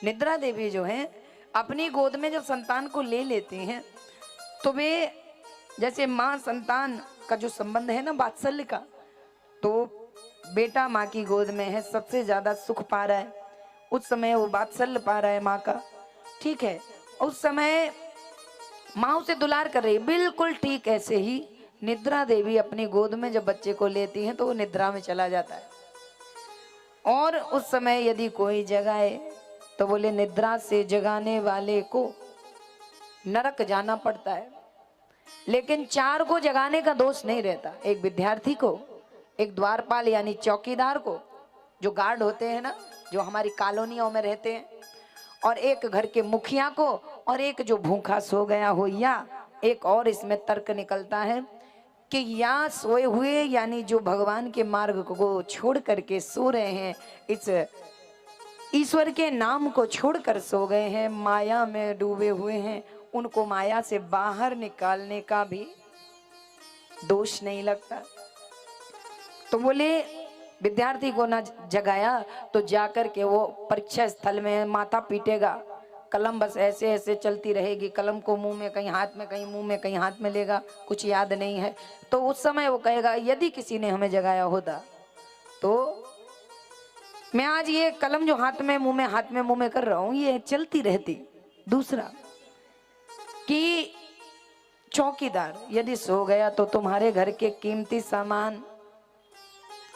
निद्रा देवी जो है अपनी गोद में जब संतान को ले लेती हैं तो वे जैसे माँ संतान का जो संबंध है ना वात्सल्य का, तो बेटा माँ की गोद में है, सबसे ज्यादा सुख पा रहा है, उस समय वो वात्सल्य पा रहा है माँ का, ठीक है। उस समय माँ उसे दुलार कर रही है, बिल्कुल ठीक ऐसे ही निद्रा देवी अपनी गोद में जब बच्चे को लेती हैं तो वो निद्रा में चला जाता है। और उस समय यदि कोई जगाए तो बोले निद्रा से जगाने वाले को नरक जाना पड़ता है, लेकिन चार को जगाने का दोष नहीं रहता। एक विद्यार्थी को, एक द्वारपाल यानी चौकीदार को, जो गार्ड होते हैं ना, जो हमारी कॉलोनियों में रहते हैं, और एक घर के मुखिया को, और एक जो भूखा सो गया हो, या एक और इसमें तर्क निकलता है कि या सोए हुए यानी जो भगवान के मार्ग को छोड़ करके सो रहे हैं, इस ईश्वर के नाम को छोड़कर सो गए हैं, माया में डूबे हुए हैं, उनको माया से बाहर निकालने का भी दोष नहीं लगता। तो बोले विद्यार्थी को ना जगाया तो जाकर के वो परीक्षा स्थल में माथा पीटेगा, कलम बस ऐसे ऐसे चलती रहेगी, कलम को मुंह में, कहीं हाथ में, कहीं मुंह में, कहीं हाथ में लेगा, कुछ याद नहीं है। तो उस समय वो कहेगा यदि किसी ने हमें जगाया होता तो मैं आज ये कलम जो हाथ में मुंह में, हाथ में मुंह में कर रहा हूं ये चलती रहती। दूसरा कि चौकीदार यदि सो गया तो तुम्हारे घर के कीमती सामान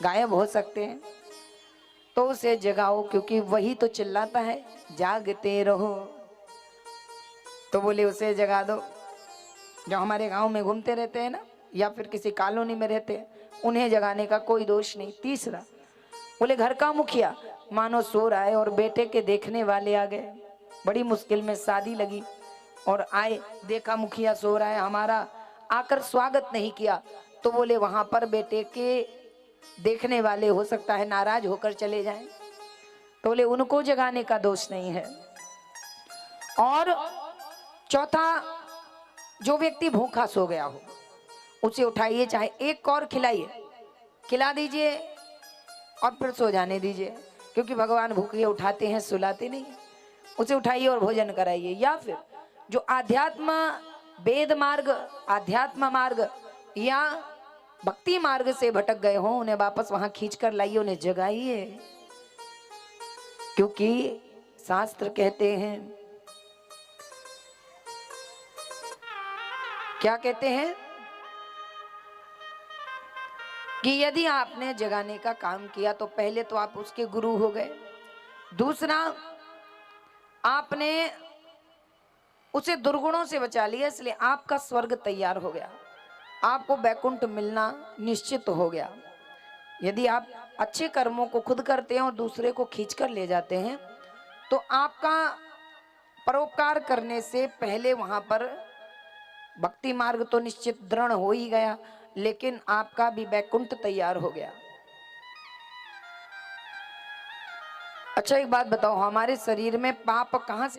गायब हो सकते हैं, तो उसे जगाओ, क्योंकि वही तो चिल्लाता है जागते रहो। तो बोले उसे जगा दो, जो हमारे गांव में घूमते रहते हैं ना, या फिर किसी कॉलोनी में रहते हैं, उन्हें जगाने का कोई दोष नहीं। तीसरा बोले घर का मुखिया मानो सो रहा है और बेटे के देखने वाले आ गए, बड़ी मुश्किल में शादी लगी और आए, देखा मुखिया सो रहा है, हमारा आकर स्वागत नहीं किया, तो बोले वहां पर बेटे के देखने वाले हो सकता है नाराज होकर चले जाएं, तो बोले उनको जगाने का दोष नहीं है। और चौथा, जो व्यक्ति भूखा सो गया हो उसे उठाइए, चाहे एक और खिलाइए, खिला दीजिए और फिर सो जाने दीजिए, क्योंकि भगवान भूखे उठाते हैं, सुलाते नहीं। उसे उठाइए और भोजन कराइए। या फिर जो आध्यात्म वेद मार्ग, आध्यात्म मार्ग या भक्ति मार्ग से भटक गए हों, उन्हें वापस वहां खींच कर लाइए, उन्हें जगाइए, क्योंकि शास्त्र कहते हैं, क्या कहते हैं कि यदि आपने जगाने का काम किया तो पहले तो आप उसके गुरु हो गए, दूसरा आपने उसे दुर्गुणों से बचा लिया, इसलिए आपका स्वर्ग तैयार हो गया, आपको वैकुंठ मिलना निश्चित हो गया। यदि आप अच्छे कर्मों को खुद करते हैं और दूसरे को खींचकर ले जाते हैं तो आपका परोपकार करने से पहले वहां पर भक्ति मार्ग तो निश्चित दृढ़ हो ही गया, लेकिन आपका भी वैकुंठ तैयार हो गया। अच्छा एक बात बताओ, हमारे शरीर में पाप कहां से